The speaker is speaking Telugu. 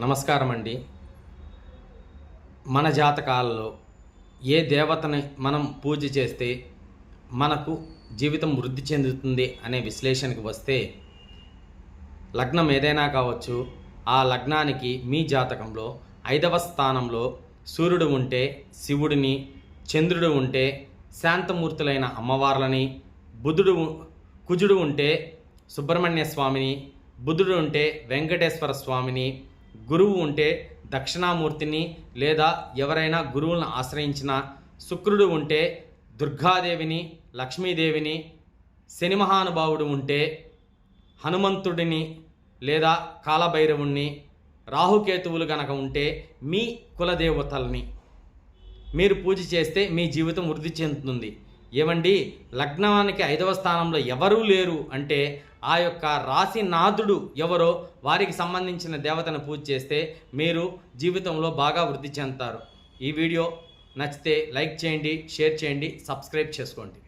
నమస్కారం అండి. మన జాతకాలలో ఏ దేవతని మనం పూజ చేస్తే మనకు జీవితం వృద్ధి చెందుతుంది అనే విశ్లేషణకు వస్తే, లగ్నం ఏదైనా కావచ్చు, ఆ లగ్నానికి మీ జాతకంలో 5వ స్థానంలో సూర్యుడు ఉంటే శివుడిని, చంద్రుడు ఉంటే శాంతమూర్తులైన అమ్మవార్లని, కుజుడు ఉంటే సుబ్రహ్మణ్య స్వామిని, బుధుడు ఉంటే వెంకటేశ్వర స్వామిని, గురువు ఉంటే దక్షిణామూర్తిని లేదా ఎవరైనా గురువులను ఆశ్రయించిన, శుక్రుడు ఉంటే దుర్గాదేవిని, లక్ష్మీదేవిని, శని మహానుభావుడు ఉంటే హనుమంతుడిని లేదా కాలభైరవుణ్ణి, రాహుకేతువులు గనక ఉంటే మీ కులదేవతల్ని మీరు పూజ చేస్తే మీ జీవితం వృద్ధి చెందుతుంది. ఏమండి, లగ్నానికి 5వ స్థానంలో ఎవరూ లేరు అంటే ఆ యొక్క రాశినాథుడు ఎవరో వారికి సంబంధించిన దేవతను పూజ చేస్తే మీరు జీవితంలో బాగా వృద్ధి చెందుతారు. ఈ వీడియో నచ్చితే లైక్ చేయండి, షేర్ చేయండి, సబ్స్క్రైబ్ చేసుకోండి.